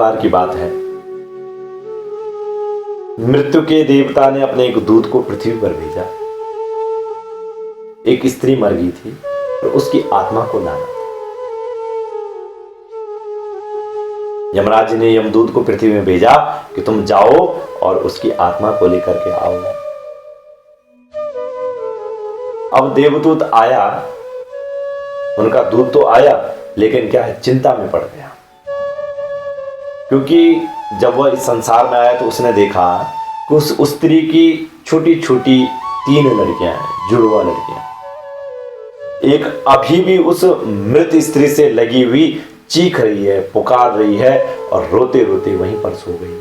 बार की बात है, मृत्यु के देवता ने अपने एक दूत को पृथ्वी पर भेजा। एक स्त्री मर गई थी और उसकी आत्मा को लाना था। यमराज जी ने यमदूत को पृथ्वी में भेजा कि तुम जाओ और उसकी आत्मा को लेकर के आओ। अब देवदूत आया, उनका दूत तो आया, लेकिन क्या है, चिंता में पड़ गया। क्योंकि जब वह इस संसार में आया तो उसने देखा कि उस स्त्री की छोटी छोटी 3 लड़कियां हैं, जुड़वा लड़कियां। एक अभी भी उस मृत स्त्री से लगी हुई चीख रही है, पुकार रही है और रोते रोते वहीं पर सो गई।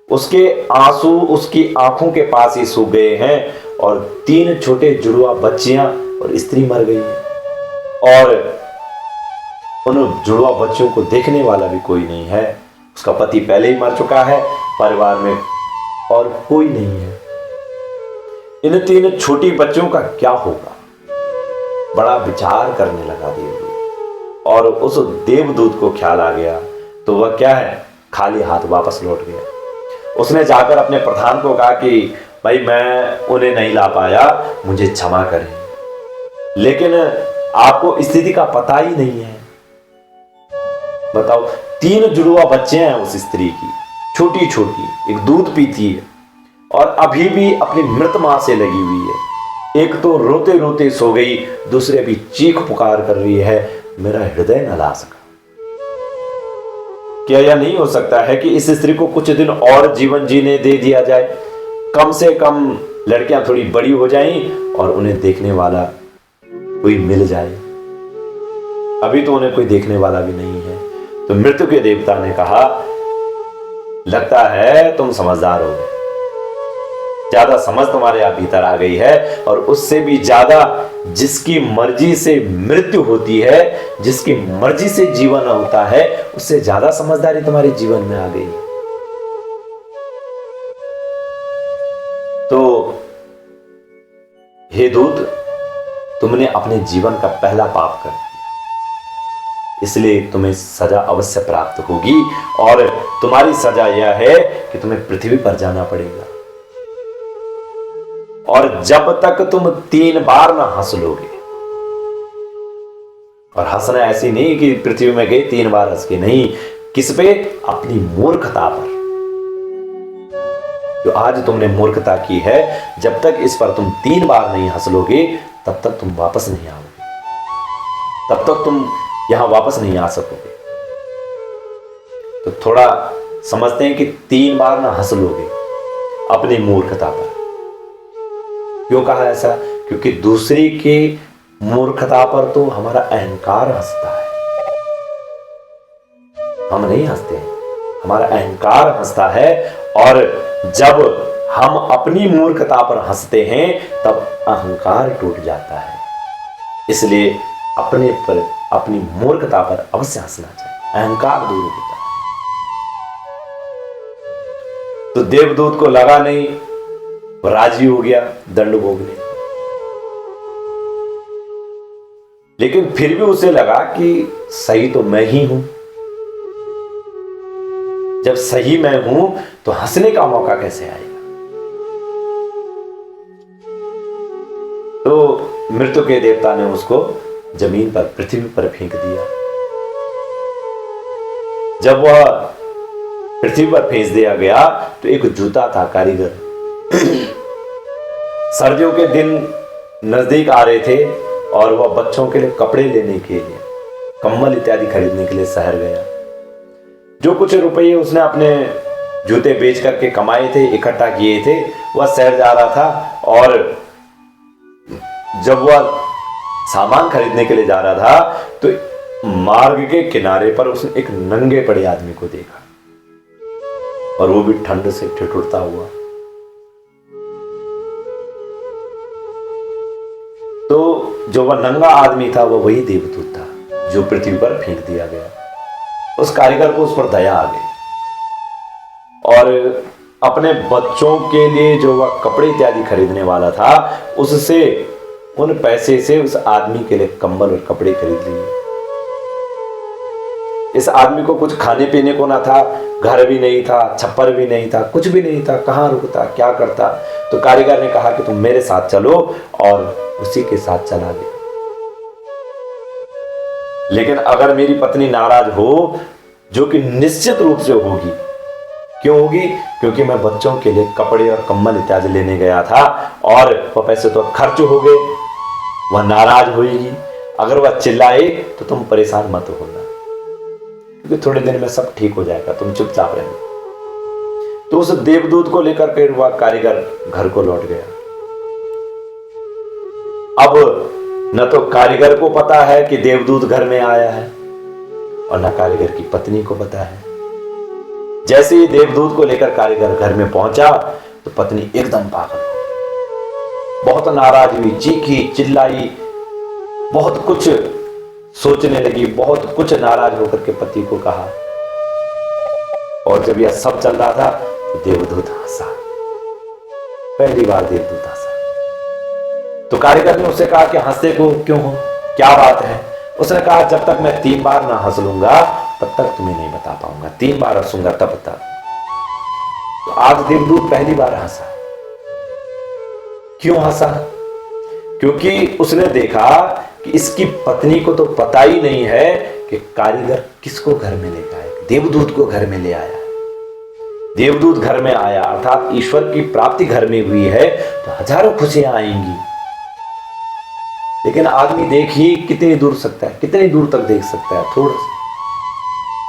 उसके आंसू उसकी आंखों के पास ही सूख गए हैं और 3 छोटे जुड़वा बच्चियां और स्त्री मर गई है और उन जुड़वा बच्चों को देखने वाला भी कोई नहीं है। उसका पति पहले ही मर चुका है, परिवार में और कोई नहीं है। इन 3 छोटी बच्चों का क्या होगा? बड़ा विचार करने लगा देवदूत और उस देवदूत को ख्याल आ गया तो वह क्या है, खाली हाथ वापस लौट गया। उसने जाकर अपने प्रधान को कहा कि भाई मैं उन्हें नहीं ला पाया, मुझे क्षमा करें। लेकिन आपको स्थिति का पता ही नहीं है। बताओ, 3 जुड़वा बच्चे हैं उस स्त्री की, छोटी छोटी, एक दूध पीती है और अभी भी अपनी मृत मां से लगी हुई है। एक तो रोते रोते सो गई, दूसरे भी चीख पुकार कर रही है, मेरा हृदय न ला सका। क्या यह नहीं हो सकता है कि इस स्त्री को कुछ दिन और जीवन जीने दे दिया जाए? कम से कम लड़कियां थोड़ी बड़ी हो जाएं और उन्हें देखने वाला कोई मिल जाए। अभी तो उन्हें कोई देखने वाला भी नहीं है। तो मृत्यु के देवता ने कहा, लगता है तुम समझदार हो गए, ज्यादा समझ तुम्हारे भीतर आ गई है और उससे भी ज्यादा जिसकी मर्जी से मृत्यु होती है, जिसकी मर्जी से जीवन होता है, उससे ज्यादा समझदारी तुम्हारे जीवन में आ गई। तो हे दूत, तुमने अपने जीवन का पहला पाप कर दिया, इसलिए तुम्हें सजा अवश्य प्राप्त होगी और तुम्हारी सजा यह है कि तुम्हें पृथ्वी पर जाना पड़ेगा। और जब तक तुम 3 बार ना हंस लोगे, और हंसना ऐसी नहीं कि पृथ्वी में गए 3 बार हंस के, नहीं, किस पे? अपनी मूर्खता पर। जो आज तुमने मूर्खता की है, जब तक इस पर तुम 3 बार नहीं हंस लोगे, तब तक तुम वापस नहीं आओगे, तब तक तुम यहां वापस नहीं आ सकोगे। तो थोड़ा समझते हैं कि 3 बार ना हंस लोगे अपनी मूर्खता पर। क्यों कहा ऐसा? क्योंकि दूसरे के मूर्खता पर तो हमारा अहंकार हंसता है, हम नहीं हंसते हैं, हमारा अहंकार हंसता है। और जब हम अपनी मूर्खता पर हंसते हैं तब अहंकार टूट जाता है। इसलिए अपने पर, अपनी मूर्खता पर अवश्य हंसना चाहिए, अहंकार दूर होता है। तो देवदूत को लगा नहीं, राजी हो गया दंड भोगने। लेकिन फिर भी उसे लगा कि सही तो मैं ही हूं। जब सही मैं हूं तो हंसने का मौका कैसे आएगा? तो मृत्यु के देवता ने उसको जमीन पर, पृथ्वी पर फेंक दिया। जब वह पृथ्वी पर फेंक दिया गया तो एक जूता था, कारीगर, सर्दियों के दिन नजदीक आ रहे थे और वह बच्चों के लिए कपड़े लेने के लिए, कंबल इत्यादि खरीदने के लिए शहर गया। जो कुछ रुपये उसने अपने जूते बेच करके कमाए थे, इकट्ठा किए थे, वह शहर जा रहा था। और जब वह सामान खरीदने के लिए जा रहा था तो मार्ग के किनारे पर उसने एक नंगे पड़े आदमी को देखा और वो भी ठंड से ठिठुरता हुआ। तो जो वह नंगा आदमी था वो वही देवदूत था जो पृथ्वी पर फेंक दिया गया। उस कारीगर को उस पर दया आ गई और अपने बच्चों के लिए जो वह कपड़े इत्यादि खरीदने वाला था, उससे, उन पैसे से उस आदमी के लिए कंबल और कपड़े खरीद लिए। इस आदमी को कुछ खाने पीने को ना था, घर भी नहीं था, छप्पर भी नहीं था, कुछ भी नहीं था, कहाँ रुकता, क्या करता। तो कारीगर ने कहा कि तुम मेरे साथ चलो, और उसी के साथ चला गया। लेकिन अगर मेरी पत्नी नाराज हो, जो कि निश्चित रूप से होगी, क्यों होगी? क्योंकि मैं बच्चों के लिए कपड़े और कंबल इत्यादि लेने गया था और वह पैसे तो खर्च हो गए, वह नाराज होगी। अगर वह चिल्लाए तो तुम परेशान मत होना, क्योंकि थोड़े दिन में सब ठीक हो जाएगा, तुम चुपचाप रहना। तो उस देवदूत को लेकर फिर वह कारीगर घर को लौट गया। अब न तो कारीगर को पता है कि देवदूत घर में आया है, और न कारीगर की पत्नी को पता है। जैसे ही देवदूत को लेकर कारीगर घर में पहुंचा तो पत्नी एकदम पागल हो गई, बहुत नाराज हुई, चीखी चिल्लाई, बहुत कुछ सोचने लगी, बहुत कुछ नाराज होकर के पति को कहा। और जब यह सब चल रहा था तो देवदूत हंसा, पहली बार देवदूत हंसा। तो कारीगर ने उससे कहा कि हंसते को क्यों हो, क्या बात है? उसने कहा जब तक मैं 3 बार ना हंस लूंगा तब तक तुम्हें नहीं बता पाऊंगा, 3 बार हंसूंगा तब बता। तो आज देवदूत पहली बार हंसा। क्यों हंसा? क्योंकि उसने देखा कि इसकी पत्नी को तो पता ही नहीं है कि कारीगर किसको घर में लेकर आया। देवदूत को घर में ले आया। देवदूत घर में आया अर्थात ईश्वर की प्राप्ति घर में हुई है, तो हजारों खुशियां आएंगी। लेकिन आदमी देख ही कितनी दूर सकता है, कितनी दूर तक देख सकता है, थोड़ा सा।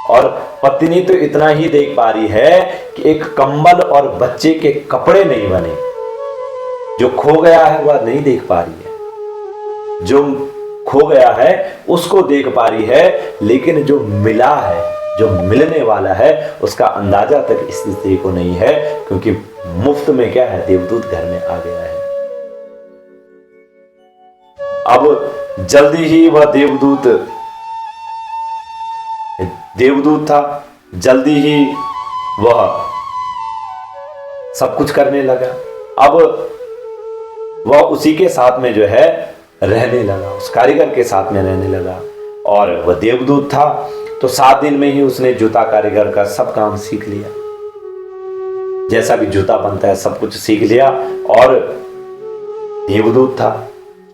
और पत्नी तो इतना ही देख पा रही है कि एक कंबल और बच्चे के कपड़े नहीं बने। जो खो गया है वह नहीं देख पा रही है, जो खो गया है उसको देख पा रही है, लेकिन जो मिला है, जो मिलने वाला है, उसका अंदाजा तक इस स्त्री को नहीं है, क्योंकि मुफ्त में क्या है, देवदूत घर में आ गया है। अब जल्दी ही वह देवदूत था, जल्दी ही वह सब कुछ करने लगा। अब वह उसी के साथ में जो है रहने लगा, उस कारीगर के साथ में रहने लगा। और वह देवदूत था तो 7 दिन में ही उसने जूता कारीगर का सब काम सीख लिया, जैसा भी जूता बनता है सब कुछ सीख लिया। और देवदूत था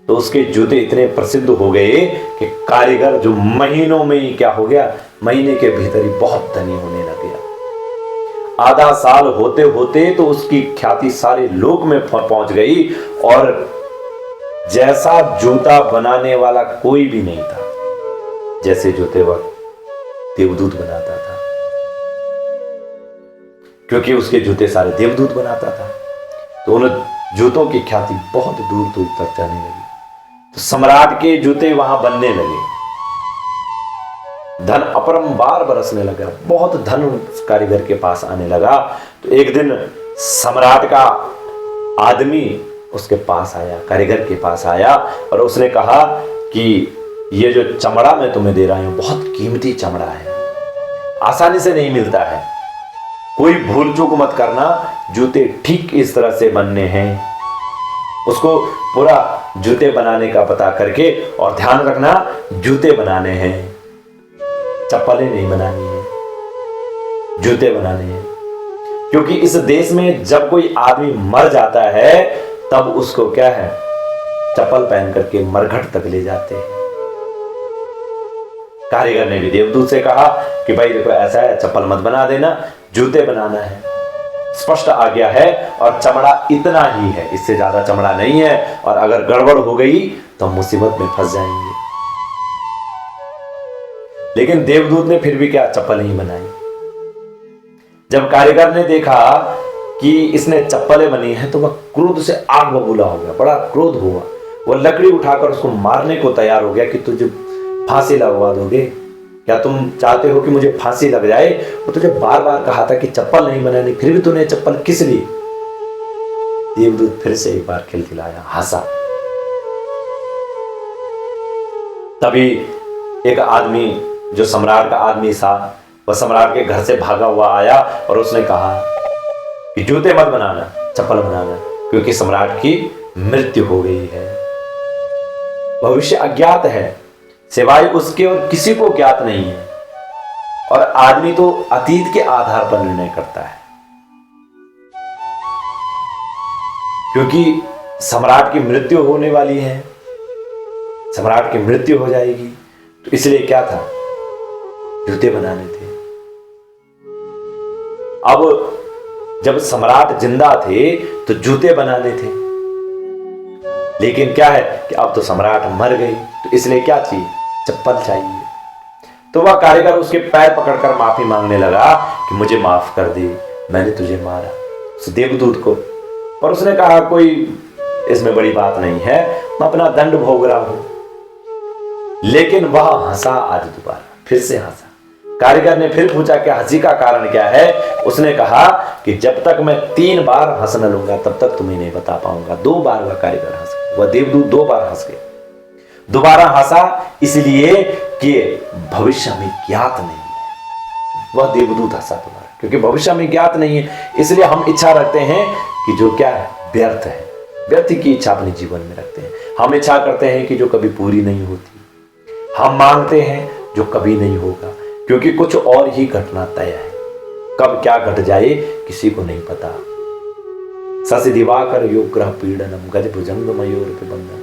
तो उसके जूते इतने प्रसिद्ध हो गए कि कारीगर जो महीनों में ही क्या हो गया, महीने के भीतर ही बहुत धनी होने लग गया। आधा साल होते होते तो उसकी ख्याति सारे लोक में पहुंच गई, और जैसा जूता बनाने वाला कोई भी नहीं था, जैसे जूते वह देवदूत बनाता था, क्योंकि उसके जूते सारे देवदूत बनाता था। तो उन जूतों की ख्याति बहुत दूर दूर तक जाने लगी। तो सम्राट के जूते वहां बनने लगे, धन अपरंपार बरसने लगा, बहुत धन उस कारीगर के पास आने लगा। तो एक दिन सम्राट का आदमी उसके पास आया, कारीगर के पास आया, और उसने कहा कि ये जो चमड़ा मैं तुम्हें दे रहा हूं बहुत कीमती चमड़ा है, आसानी से नहीं मिलता है, कोई भूल चूक मत करना, जूते ठीक इस तरह से बनने हैं। उसको पूरा जूते बनाने का पता करके, और ध्यान रखना जूते बनाने हैं, चप्पलें नहीं बनानी है, जूते बनाने हैं। क्योंकि इस देश में जब कोई आदमी मर जाता है तब उसको क्या है, चप्पल पहन करके मरघट तक ले जाते हैं। कारीगर ने भी देवदूत से कहा कि भाई देखो ऐसा है, चप्पल मत बना देना, जूते बनाना है, स्पष्ट आज्ञा है, और चमड़ा इतना ही है, इससे ज्यादा चमड़ा नहीं है, और अगर गड़बड़ हो गई तो मुसीबत में फंस जाएंगे। लेकिन देवदूत ने फिर भी क्या, चप्पल नहीं बनाई। जब कारीगर ने देखा कि इसने चप्पलें बनी हैं तो वह क्रोध से आग बबूला हो गया, बड़ा क्रोध हुआ। वह लकड़ी उठाकर उसको मारने को तैयार हो गया कि तुझे फांसी लगवा दोगे, क्या तुम चाहते हो कि मुझे फांसी लग जाए? वो तुझे बार बार कहा था कि चप्पल नहीं बनानी, फिर भी तूने चप्पल किस लिए? देवदूत फिर से एक बार खिलखिलाया, हंसा। तभी एक आदमी जो सम्राट का आदमी था, वह सम्राट के घर से भागा हुआ आया, और उसने कहा कि जूते मत बनाना, चप्पल बनाना, क्योंकि सम्राट की मृत्यु हो गई है। भविष्य अज्ञात है, सिवाय उसके और किसी को ज्ञात नहीं है। और आदमी तो अतीत के आधार पर निर्णय करता है, क्योंकि सम्राट की मृत्यु होने वाली है, सम्राट की मृत्यु हो जाएगी, तो इसलिए क्या था, जूते बनाने थे। अब जब सम्राट जिंदा थे तो जूते बनाने थे, लेकिन क्या है कि अब तो सम्राट मर गई, तो इसलिए क्या चाहिए, चप्पल चाहिए। तो वह कारीगर उसके पैर पकड़कर माफी मांगने लगा कि मुझे माफ कर दे, मैंने तुझे मारा, उस देवदूत को। पर उसने कहा कोई इसमें बड़ी बात नहीं है, मैं अपना दंड भोग रहा हूं। लेकिन वह हंसा आज दोबारा, फिर से हंसा। कारीगर ने फिर पूछा कि हंसी का कारण क्या है। उसने कहा कि जब तक मैं 3 बार हंस न लूंगा तब तक तुम्हें नहीं बता पाऊंगा। 2 बार वह कारीगर हंस गया, वह देवदूत 2 बार हंस गया। दोबारा हंसा इसलिए कि भविष्य में ज्ञात नहीं है। वह देवदूत हंसा दोबारा, क्योंकि भविष्य में ज्ञात नहीं है, इसलिए हम इच्छा रखते हैं कि जो क्या है, व्यर्थ है, व्यर्थ की इच्छा अपने जीवन में रखते हैं। हम इच्छा करते हैं कि जो कभी पूरी नहीं होती, हम मांगते हैं जो कभी नहीं होगा, क्योंकि कुछ और ही घटना तय है। कब क्या घट जाए किसी को नहीं पता। शशि दिवाकर योग ग्रह पीड़नम गज भुजंग मयूर बंधन।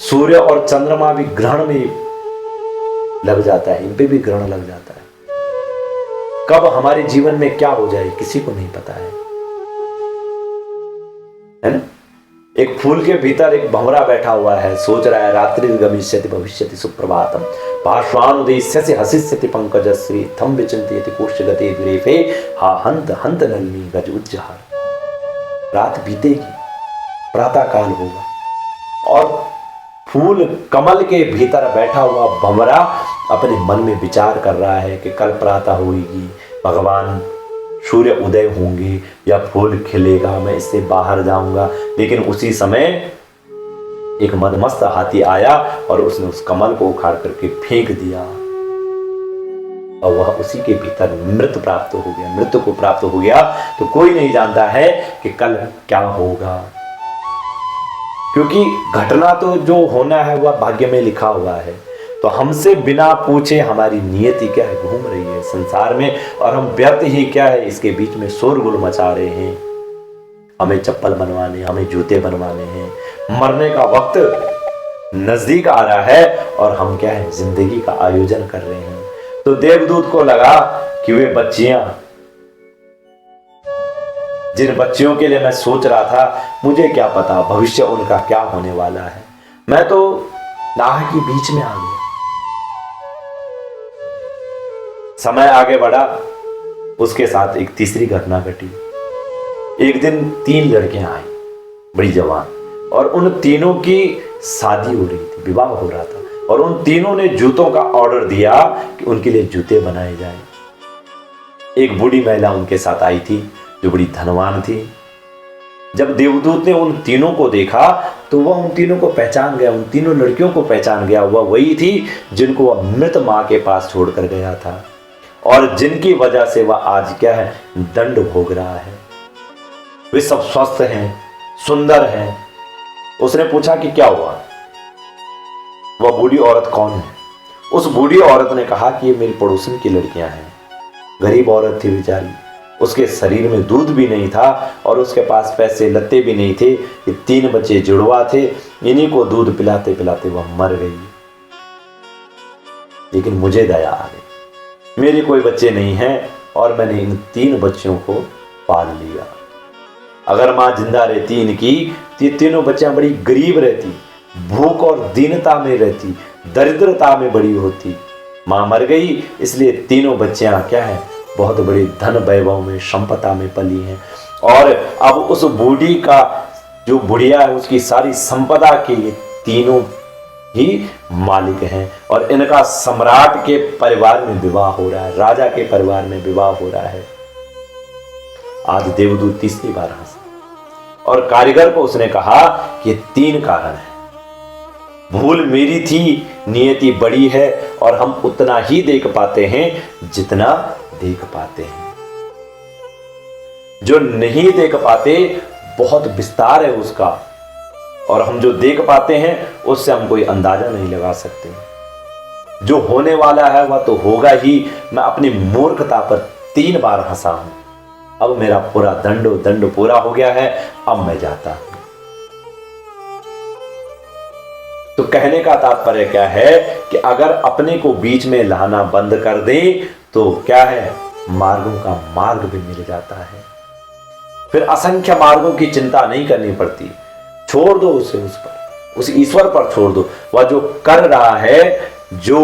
सूर्य और चंद्रमा भी ग्रहण में लग जाता है, इन पे भी ग्रहण लग जाता है। कब हमारे जीवन में क्या हो जाए किसी को नहीं पता है ना। एक फूल के भीतर एक भंवरा बैठा हुआ है, सोच रहा है रात्रि गमिष्यति भविष्यति सुप्रभातम पार्श्वानुदेश्यसि हसिष्यति पंकजश्री थम विचिंतयति कोशगते विरेफे हा हंत हंत नलिनी गज उज्जहार। रात बीतेगी, प्रातः काल होगा, और फूल कमल के भीतर बैठा हुआ भंवरा अपने मन में विचार कर रहा है कि कल प्रातः होगी, भगवान सूर्य उदय होंगे या फूल खिलेगा, मैं इससे बाहर जाऊंगा। लेकिन उसी समय एक मदमस्त हाथी आया और उसने उस कमल को उखाड़ करके फेंक दिया, और वह उसी के भीतर मृत प्राप्त हो गया, मृत्यु को प्राप्त हो गया। तो कोई नहीं जानता है कि कल क्या होगा, क्योंकि घटना तो जो होना है वह भाग्य में लिखा हुआ है। तो हमसे बिना पूछे हमारी नियति क्या है, घूम रही है संसार में, और हम व्यर्थ ही क्या है इसके बीच में शोरगुल मचा रहे हैं। हमें चप्पल बनवाने, हमें जूते बनवाने हैं, मरने का वक्त नजदीक आ रहा है और हम क्या है जिंदगी का आयोजन कर रहे हैं। तो देवदूत को लगा कि वे बच्चियां, जिन बच्चियों के लिए मैं सोच रहा था, मुझे क्या पता भविष्य उनका क्या होने वाला है, मैं तो राह के बीच में आ गया। समय आगे बढ़ा, उसके साथ एक तीसरी घटना घटी। एक दिन 3 लड़कियां आई, बड़ी जवान, और उन तीनों की शादी हो रही थी, विवाह हो रहा था, और उन तीनों ने जूतों का ऑर्डर दिया कि उनके लिए जूते बनाए जाएं। एक बूढ़ी महिला उनके साथ आई थी जो बड़ी धनवान थी। जब देवदूत ने उन तीनों को देखा तो वह उन तीनों को पहचान गया, उन तीनों लड़कियों को पहचान गया। वह वही थी जिनको वह मृत मां के पास छोड़कर गया था, और जिनकी वजह से वह आज क्या है दंड भोग रहा है। वे सब स्वस्थ हैं, सुंदर हैं। उसने पूछा कि क्या हुआ, वह बूढ़ी औरत कौन है। उस बूढ़ी औरत ने कहा कि ये मेरी पड़ोसन की लड़कियां हैं। गरीब औरत थी बेचारी, उसके शरीर में दूध भी नहीं था और उसके पास पैसे लत्ते भी नहीं थे। ये 3 बच्चे जुड़वा थे, इन्हीं को दूध पिलाते पिलाते वह मर गई। लेकिन मुझे दया आ गई, मेरे कोई बच्चे नहीं हैं और मैंने इन 3 बच्चों को पाल लिया। अगर मां जिंदा रहती इनकी तो ये तीनों बच्चियां बड़ी गरीब रहती, भूख और दीनता में रहती, दरिद्रता में बड़ी होती। मां मर गई, इसलिए तीनों बच्चियां क्या है बहुत बड़े धन वैभव में, संपदा में पली हैं। और अब उस बूढ़ी का जो बुढ़िया है उसकी सारी संपदा के ये तीनों ही मालिक हैं, और इनका सम्राट के परिवार में विवाह हो रहा है, राजा के परिवार में विवाह हो रहा है। आज देवदूत तीसरी बार हंसा और कारीगर को उसने कहा कि 3 कारण है। भूल मेरी थी, नियति बड़ी है और हम उतना ही देख पाते हैं जितना देख पाते हैं। जो नहीं देख पाते बहुत विस्तार है उसका, और हम जो देख पाते हैं उससे हम कोई अंदाजा नहीं लगा सकते। जो होने वाला है वह तो होगा ही। मैं अपनी मूर्खता पर 3 बार हंसा हूं। अब मेरा पूरा दंड पूरा हो गया है, अब मैं जाता हूं। तो कहने का तात्पर्य क्या है कि अगर अपने को बीच में लाना बंद कर दें तो क्या है, मार्गों का मार्ग भी मिल जाता है। फिर असंख्य मार्गों की चिंता नहीं करनी पड़ती। छोड़ दो उसे, उस ईश्वर पर छोड़ दो। वह जो कर रहा है, जो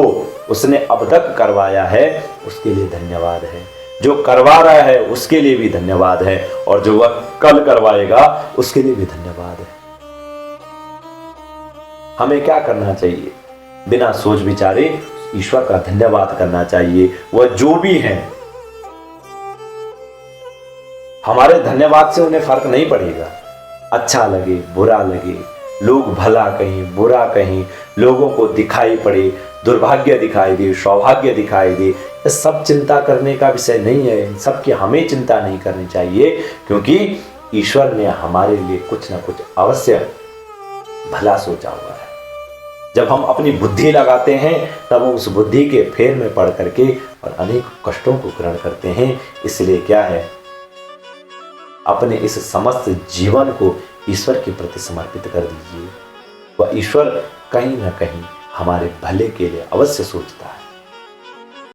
उसने अब तक करवाया है, उसके लिए धन्यवाद है। जो करवा रहा है उसके लिए भी धन्यवाद है, और जो वह कल करवाएगा उसके लिए भी धन्यवाद है। हमें क्या करना चाहिए? बिना सोच विचारे ईश्वर का धन्यवाद करना चाहिए। वह जो भी है, हमारे धन्यवाद से उन्हें फर्क नहीं पड़ेगा। अच्छा लगे बुरा लगे, लोग भला कहें बुरा कहें, लोगों को दिखाई पड़े, दुर्भाग्य दिखाई दे, सौभाग्य दिखाई दे, ये सब चिंता करने का विषय नहीं है। इन सब की हमें चिंता नहीं करनी चाहिए, क्योंकि ईश्वर ने हमारे लिए कुछ ना कुछ अवश्य भला सोचा हुआ है। जब हम अपनी बुद्धि लगाते हैं तब हम उस बुद्धि के फेर में पड़ करके और अनेक कष्टों को ग्रहण करते हैं। इसलिए क्या है, अपने इस समस्त जीवन को ईश्वर के प्रति समर्पित कर दीजिए। वह ईश्वर कहीं ना कहीं हमारे भले के लिए अवश्य सोचता है।